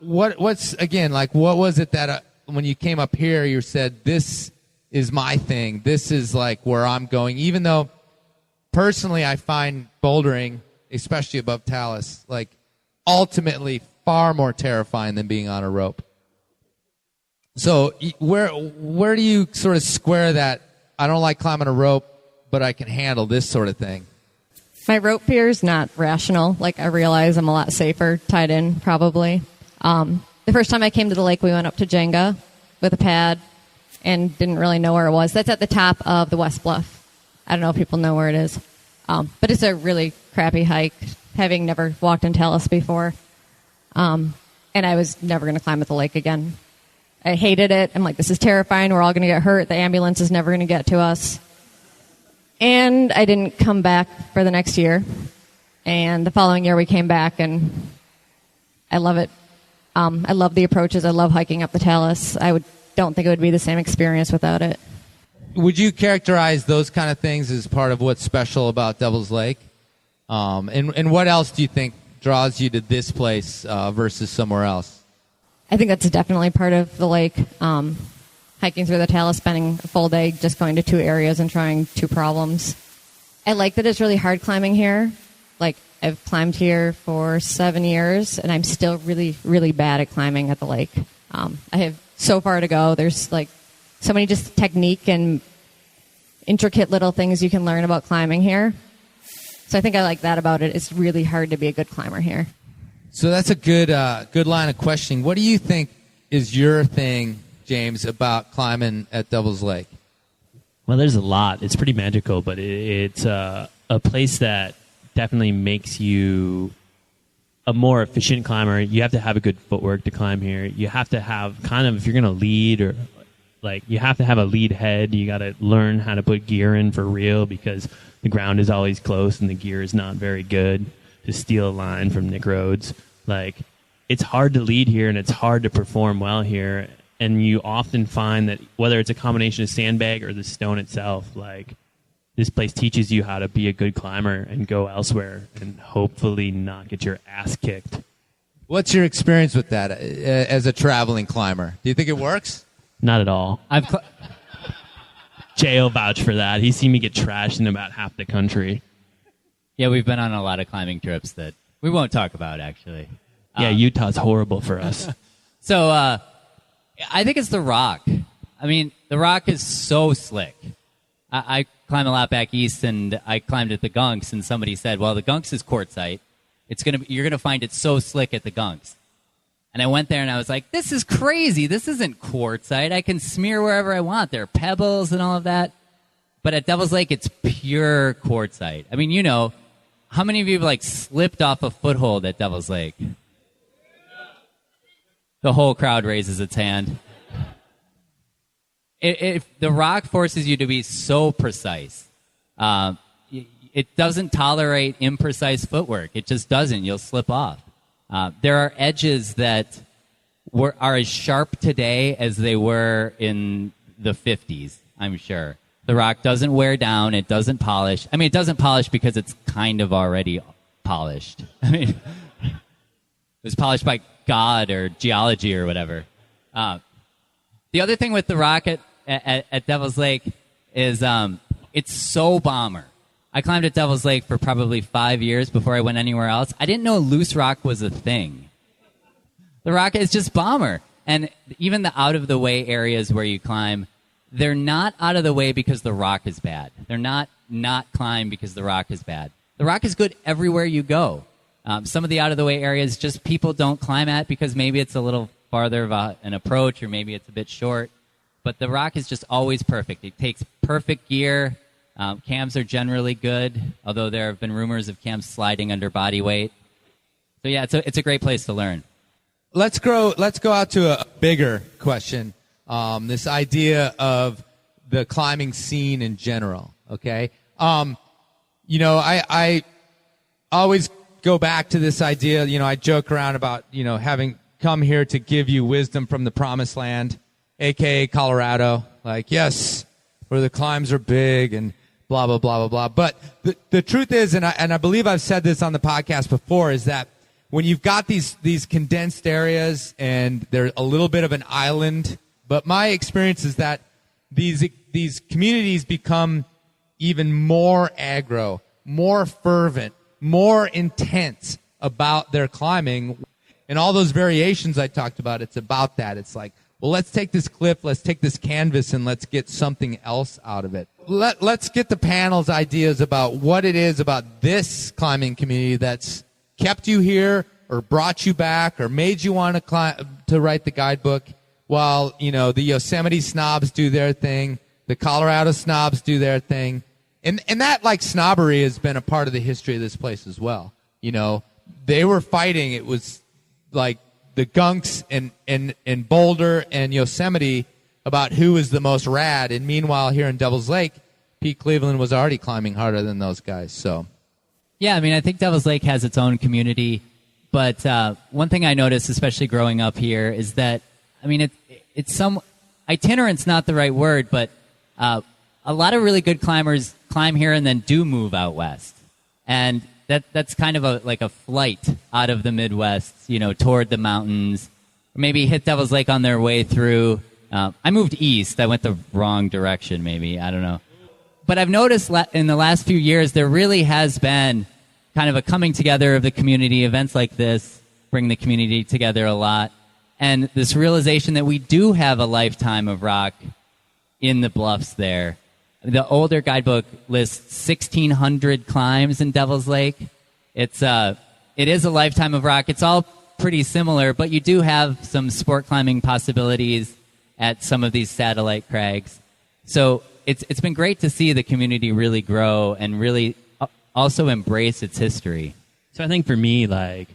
what's again, like, what was it that when you came up here, you said, this is my thing, this is like where I'm going, even though personally I find bouldering, especially above talus, like ultimately far more terrifying than being on a rope. So where do you sort of square that? I don't like climbing a rope, but I can handle this sort of thing. My rope fear is not rational. Like, I realize I'm a lot safer tied in, probably. The first time I came to the lake, we went up to Jenga with a pad and didn't really know where it was. That's at the top of the West Bluff. I don't know if people know where it is. But it's a really crappy hike, having never walked in Talus before. And I was never going to climb at the lake again. I hated it. I'm like, this is terrifying. We're all going to get hurt. The ambulance is never going to get to us. And I didn't come back for the next year. And the following year we came back, and I love it. I love the approaches. I love hiking up the Talus. Don't think it would be the same experience without it. Would you characterize those kind of things as part of what's special about Devil's Lake? And what else do you think draws you to this place versus somewhere else? I think that's definitely part of the lake. Hiking through the Talus, spending a full day just going to two areas and trying two problems. I like that it's really hard climbing here. Like, I've climbed here for 7 years, and I'm still really, really bad at climbing at the lake. I have so far to go. There's, like, so many just technique and intricate little things you can learn about climbing here. So I think I like that about it. It's really hard to be a good climber here. So that's a good line of questioning. What do you think is your thing, James, about climbing at Devil's Lake? Well, there's a lot. It's pretty magical, but it's a place that definitely makes you a more efficient climber. You have to have a good footwork to climb here. You have to have if you're going to lead, or like, you have to have a lead head. You got to learn how to put gear in for real, because the ground is always close and the gear is not very good. To steal a line from Nick Rhodes, like, it's hard to lead here and it's hard to perform well here. And you often find that whether it's a combination of sandbag or the stone itself, like, this place teaches you how to be a good climber and go elsewhere and hopefully not get your ass kicked. What's your experience with that as a traveling climber? Do you think it works? Not at all. Jay will vouch for that. He's seen me get trashed in about half the country. Yeah, we've been on a lot of climbing trips that we won't talk about, actually. Yeah, Utah's horrible for us. So I think it's the rock. I mean, the rock is so slick. I climb a lot back east, and I climbed at the Gunks, and somebody said, well, the Gunks is quartzite. You're going to find it so slick at the Gunks. And I went there, and I was like, this is crazy. This isn't quartzite. I can smear wherever I want. There are pebbles and all of that. But at Devil's Lake, it's pure quartzite. I mean, how many of you have, slipped off a foothold at Devil's Lake? The whole crowd raises its hand. If the rock forces you to be so precise, it doesn't tolerate imprecise footwork. It just doesn't. You'll slip off. There are edges that are as sharp today as they were in the 50s, I'm sure. The rock doesn't wear down. It doesn't polish. I mean, it doesn't polish because it's kind of already polished. I mean, it was polished by God or geology or whatever. The other thing with the rock at Devil's Lake is it's so bomber. I climbed at Devil's Lake for probably 5 years before I went anywhere else. I didn't know loose rock was a thing. The rock is just bomber. And even the out-of-the-way areas where you climb, they're not out of the way because the rock is bad. They're not climb because the rock is bad. The rock is good everywhere you go. Some of the out-of-the-way areas just people don't climb at because maybe it's a little farther of an approach or maybe it's a bit short. But the rock is just always perfect. It takes perfect gear. Cams are generally good, although there have been rumors of cams sliding under body weight. So yeah, it's a great place to learn. Let's go out to a bigger question. This idea of the climbing scene in general. Okay. I always go back to this idea. I joke around about, having come here to give you wisdom from the promised land, aka Colorado. Like, yes, where the climbs are big and blah, blah, blah, blah, blah. But the truth is, and I believe I've said this on the podcast before, is that when you've got these condensed areas and they're a little bit of an island, but my experience is that these communities become even more aggro, more fervent, more intense about their climbing. And all those variations I talked about, it's about that. It's like, well, let's take this cliff, let's take this canvas, and let's get something else out of it. Let's get the panel's ideas about what it is about this climbing community that's kept you here or brought you back or made you want to write the guidebook, while, the Yosemite snobs do their thing, the Colorado snobs do their thing. And that, like, snobbery has been a part of the history of this place as well. They were fighting. It was like the Gunks and Boulder and Yosemite about who was the most rad. And meanwhile, here in Devil's Lake, Pete Cleveland was already climbing harder than those guys. So, yeah, I mean, I think Devil's Lake has its own community. But one thing I noticed, especially growing up here, is that, I mean, it's some itinerant's not the right word, but a lot of really good climbers climb here and then do move out west. And that's kind of like a flight out of the Midwest, toward the mountains. Maybe hit Devil's Lake on their way through. I moved east. I went the wrong direction, maybe. I don't know. But I've noticed in the last few years there really has been kind of a coming together of the community. Events like this bring the community together a lot. And this realization that we do have a lifetime of rock in the bluffs there. The older guidebook lists 1,600 climbs in Devil's Lake. It is a lifetime of rock. It's all pretty similar, but you do have some sport climbing possibilities at some of these satellite crags. So it's been great to see the community really grow and really also embrace its history. So I think for me, like,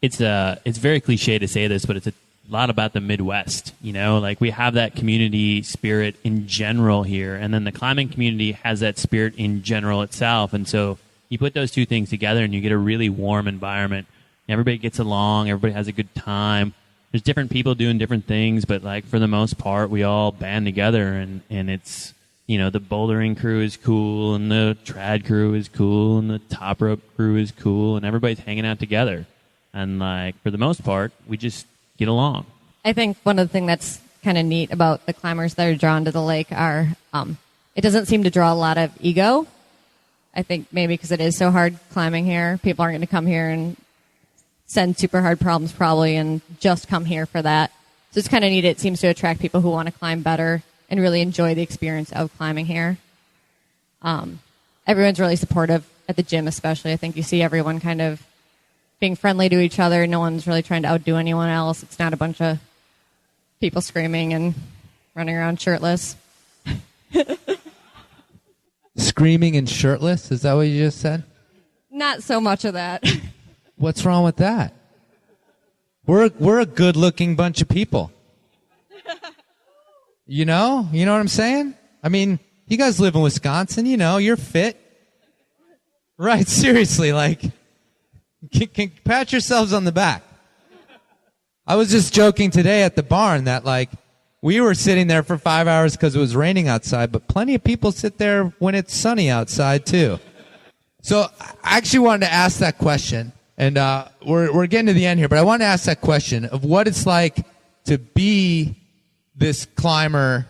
it's very cliche to say this, but it's a lot about the Midwest. Like, we have that community spirit in general here, and then the climbing community has that spirit in general itself. And so you put those two things together and you get a really warm environment. Everybody gets along, everybody has a good time. There's different people doing different things, but, like, for the most part, we all band together, and it's, the bouldering crew is cool, and the trad crew is cool, and the top rope crew is cool, and everybody's hanging out together. And, like, for the most part, we just get along. I think one of the things that's kind of neat about the climbers that are drawn to the lake are it doesn't seem to draw a lot of ego. I think maybe because it is so hard climbing here, people aren't going to come here and send super hard problems probably and just come here for that. So it's kind of neat. It seems to attract people who want to climb better and really enjoy the experience of climbing here. Everyone's really supportive at the gym especially. I think you see everyone kind of being friendly to each other. No one's really trying to outdo anyone else. It's not a bunch of people screaming and running around shirtless. Screaming and shirtless? Is that what you just said? Not so much of that. What's wrong with that? We're a good-looking bunch of people. You know what I'm saying? I mean, you guys live in Wisconsin, you're fit. Right, seriously, like, can pat yourselves on the back. I was just joking today at the barn that, like, we were sitting there for 5 hours because it was raining outside, but plenty of people sit there when it's sunny outside, too. So I actually wanted to ask that question, and we're getting to the end here, but I wanted to ask that question of what it's like to be this climber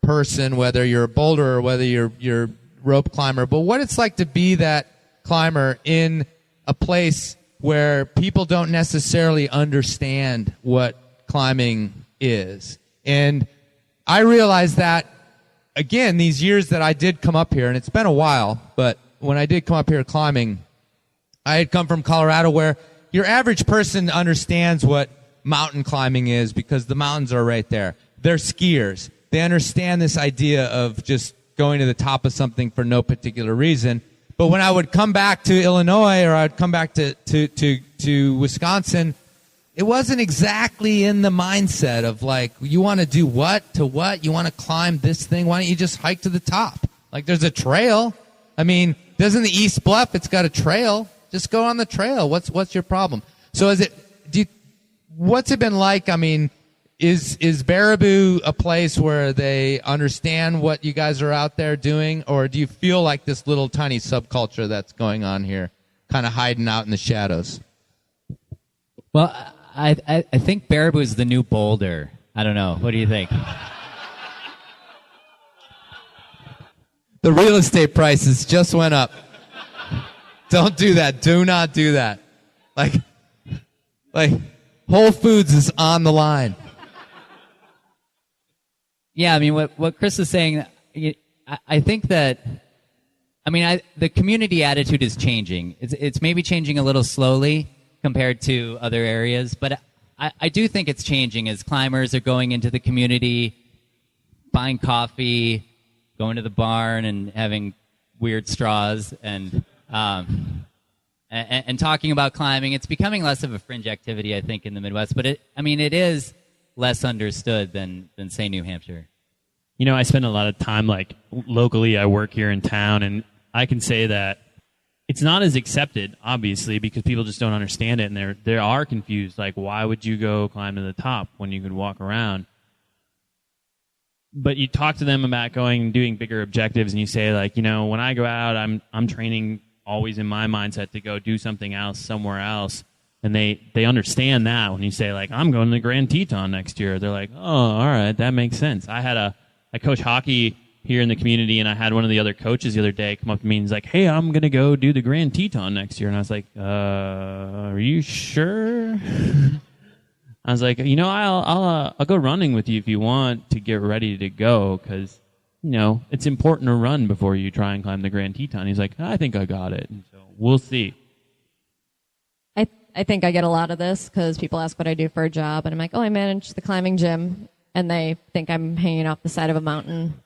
person, whether you're a boulder or whether you're rope climber, but what it's like to be that climber in a place where people don't necessarily understand what climbing is. And I realized that, again, these years that I did come up here, and it's been a while, but when I did come up here climbing, I had come from Colorado where your average person understands what mountain climbing is because the mountains are right there. They're skiers. They understand this idea of just going to the top of something for no particular reason. But when I would come back to Illinois or I'd come back to Wisconsin, it wasn't exactly in the mindset of like, you want to do what to what? You want to climb this thing? Why don't you just hike to the top? Like, there's a trail. I mean, doesn't the East Bluff, it's got a trail. Just go on the trail. What's your problem? So what's it been like? I mean, is Baraboo a place where they understand what you guys are out there doing, or do you feel like this little tiny subculture that's going on here, kind of hiding out in the shadows? Well, I think Baraboo is the new Boulder. I don't know. What do you think? The real estate prices just went up. Don't do that. Do not do that. Like Whole Foods is on the line. Yeah, I mean, what Chris is saying, I think that, I mean, the community attitude is changing. It's maybe changing a little slowly compared to other areas, but I do think it's changing as climbers are going into the community, buying coffee, going to the barn and having weird straws and talking about climbing. It's becoming less of a fringe activity, I think, in the Midwest, but it is less understood than say New Hampshire. You know, I spend a lot of time like locally. I work here in town, and I can say that it's not as accepted, obviously, because people just don't understand it, and they are confused. Like, why would you go climb to the top when you could walk around? But you talk to them about going and doing bigger objectives, and you say, like, you know, when I go out, I'm training always in my mindset to go do something else somewhere else. And they understand that when you say, like, I'm going to the Grand Teton next year. They're like, oh, all right, that makes sense. I coach hockey here in the community, and I had one of the other coaches the other day come up to me and he's like, hey, I'm going to go do the Grand Teton next year. And I was like, are you sure? I was like, you know, I'll go running with you if you want to get ready to go, because, you know, it's important to run before you try and climb the Grand Teton. He's like, I think I got it. And so we'll see. I think I get a lot of this because people ask what I do for a job, and I'm like, oh, I manage the climbing gym, and they think I'm hanging off the side of a mountain,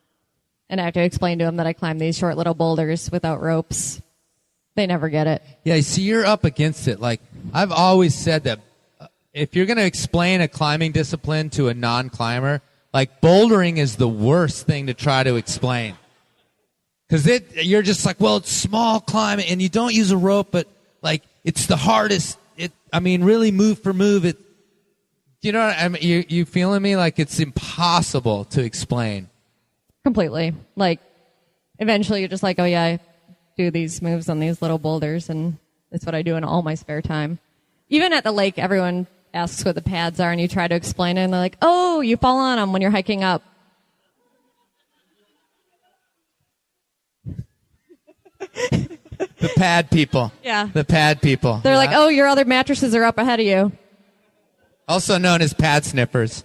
and I have to explain to them that I climb these short little boulders without ropes. They never get it. Yeah, see, you're up against it. Like, I've always said that if you're going to explain a climbing discipline to a non-climber, like, bouldering is the worst thing to try to explain. Because you're just like, well, it's small climbing, and you don't use a rope, but, like, it's the hardest. Really, move for move, you know what I mean? You feeling me? Like, it's impossible to explain. Completely. Like, eventually you're just like, oh yeah, I do these moves on these little boulders, and that's what I do in all my spare time. Even at the lake, everyone asks what the pads are, and you try to explain it, and they're like, oh, you fall on them when you're hiking up. The pad people. Yeah. The pad people. They're like, oh, your other mattresses are up ahead of you. Also known as pad sniffers.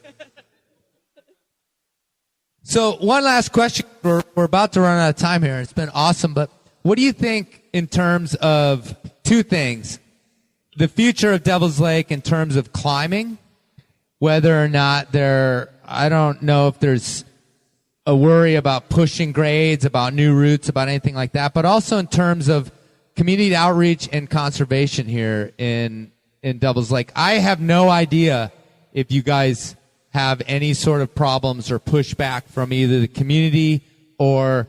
So one last question. We're about to run out of time here. It's been awesome, but what do you think in terms of two things? The future of Devil's Lake in terms of climbing, whether or not I don't know if there's a worry about pushing grades, about new routes, about anything like that, but also in terms of community outreach and conservation here in Devil's Lake. I have no idea if you guys have any sort of problems or pushback from either the community or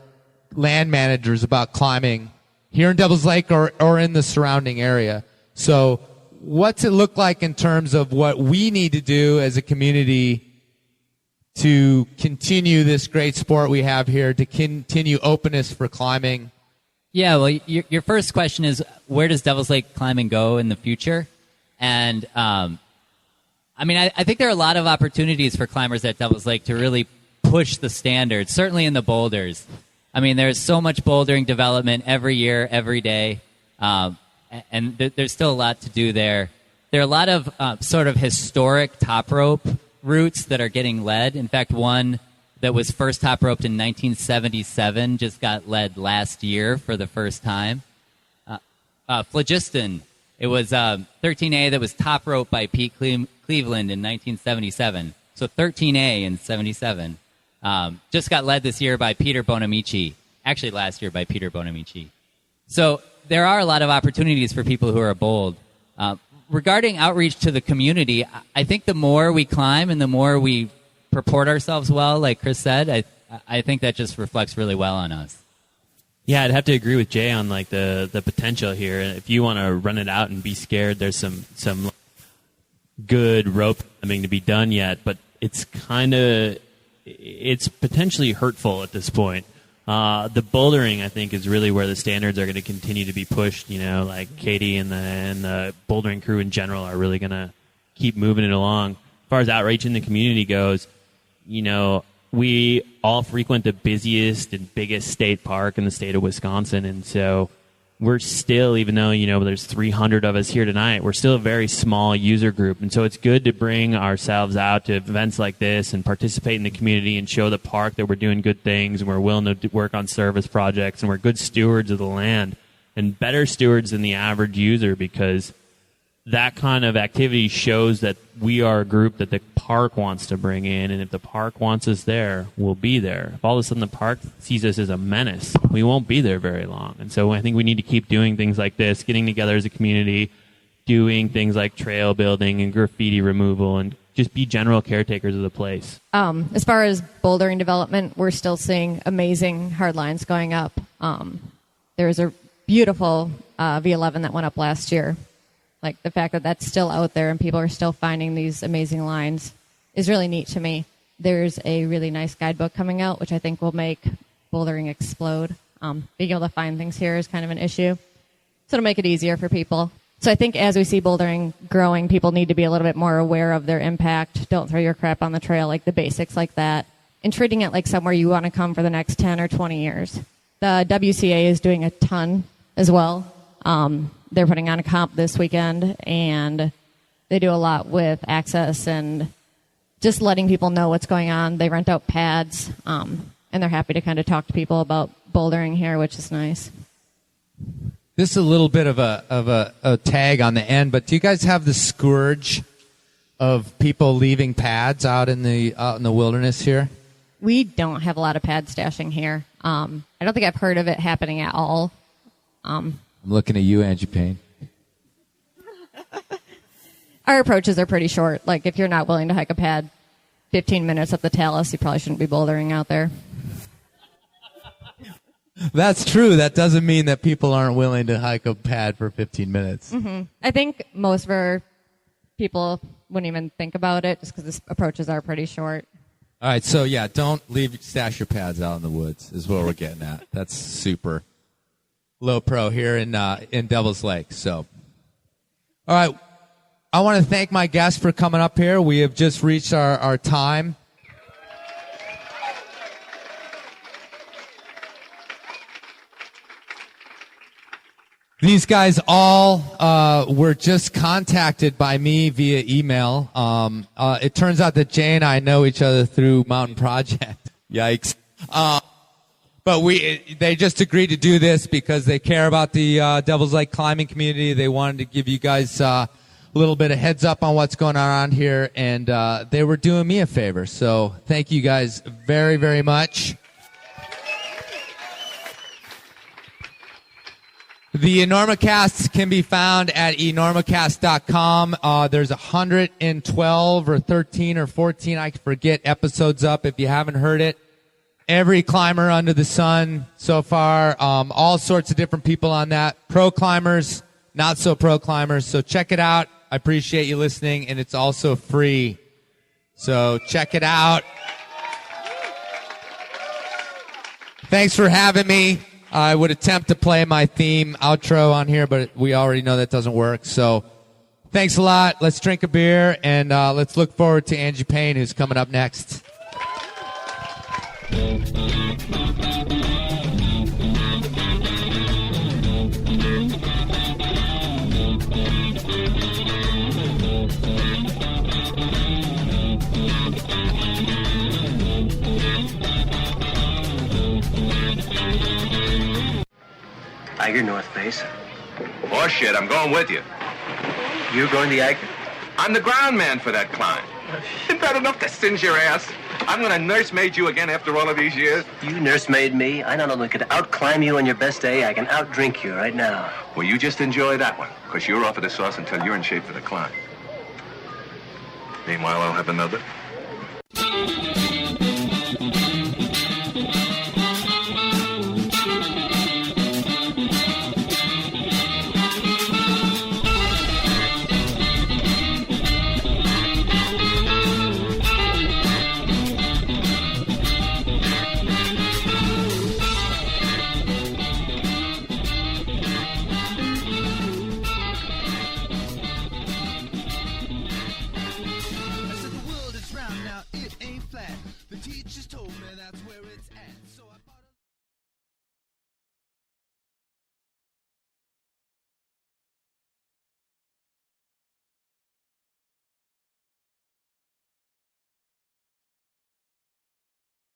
land managers about climbing here in Devil's Lake or in the surrounding area. So what's it look like in terms of what we need to do as a community to continue this great sport we have here, to continue openness for climbing? Yeah, well, your first question is, where does Devil's Lake climbing go in the future? And I think there are a lot of opportunities for climbers at Devil's Lake to really push the standards, certainly in the boulders. I mean, there's so much bouldering development every year, every day, and there's still a lot to do there. There are a lot of sort of historic top rope routes that are getting led. In fact, one that was first top roped in 1977 just got led last year for the first time. Phlogiston, it was 13A that was top roped by Pete Cleveland in 1977. So 13A in 77. Just got led this year by Peter Bonamici. Actually, last year by Peter Bonamici. So there are a lot of opportunities for people who are bold. Regarding outreach to the community, I think the more we climb and the more we purport ourselves well, like Chris said, I think that just reflects really well on us. Yeah, I'd have to agree with Jay on like the potential here. If you want to run it out and be scared, there's some good rope climbing to be done yet, but it's potentially hurtful at this point. The bouldering, I think, is really where the standards are going to continue to be pushed. You know, like Katie and the bouldering crew in general are really going to keep moving it along. As far as outreach in the community goes, you know, we all frequent the busiest and biggest state park in the state of Wisconsin, and so we're still, even though, you know, there's 300 of us here tonight, we're still a very small user group. And so it's good to bring ourselves out to events like this and participate in the community and show the park that we're doing good things and we're willing to work on service projects and we're good stewards of the land and better stewards than the average user, because that kind of activity shows that we are a group that the park wants to bring in, and if the park wants us there, we'll be there. If all of a sudden the park sees us as a menace, we won't be there very long. And so I think we need to keep doing things like this, getting together as a community, doing things like trail building and graffiti removal, and just be general caretakers of the place. As far as bouldering development, we're still seeing amazing hard lines going up. There's a beautiful V11 that went up last year. Like, the fact that that's still out there and people are still finding these amazing lines is really neat to me. There's a really nice guidebook coming out, which I think will make bouldering explode. Being able to find things here is kind of an issue. So it'll make it easier for people. So I think as we see bouldering growing, people need to be a little bit more aware of their impact. Don't throw your crap on the trail, like the basics like that. And treating it like somewhere you want to come for the next 10 or 20 years. The WCA is doing a ton as well. They're putting on a comp this weekend, and they do a lot with access and just letting people know what's going on. They rent out pads, and they're happy to kind of talk to people about bouldering here, which is nice. This is a little bit of a tag on the end, but do you guys have the scourge of people leaving pads out in the wilderness here? We don't have a lot of pad stashing here. I don't think I've heard of it happening at all. I'm looking at you, Angie Payne. Our approaches are pretty short. Like, if you're not willing to hike a pad 15 minutes up the talus, you probably shouldn't be bouldering out there. That's true. That doesn't mean that people aren't willing to hike a pad for 15 minutes. Mm-hmm. I think most of our people wouldn't even think about it just because the approaches are pretty short. All right, so yeah, don't stash your pads out in the woods is what we're getting at. That's super low pro here in Devil's Lake. So, all right, I want to thank my guests for coming up here. We have just reached our time. These guys all were just contacted by me via email. It turns out that Jay and I know each other through Mountain Project. Yikes. But they just agreed to do this because they care about the Devil's Lake climbing community. They wanted to give you guys a little bit of heads up on what's going on around here, and they were doing me a favor. So thank you guys very, very much. The Enormocasts can be found at enormocast.com. There's 112 or 13 or 14, I forget, episodes up if you haven't heard it. Every climber under the sun so far, all sorts of different people on that. Pro climbers, not so pro climbers. So check it out. I appreciate you listening, and it's also free. So check it out. Thanks for having me. I would attempt to play my theme outro on here, but we already know that doesn't work. So thanks a lot. Let's drink a beer, and let's look forward to Angie Payne, who's coming up next. Eiger North Base. Oh, shit, I'm going with you. You're going to the Eiger? I'm the ground man for that climb. Isn't that enough to singe your ass? I'm going to nursemaid you again after all of these years. You nursemaid me? I not only could out-climb you on your best day, I can out-drink you right now. Well, you just enjoy that one, because you're off of the sauce until you're in shape for the climb. Meanwhile, I'll have another.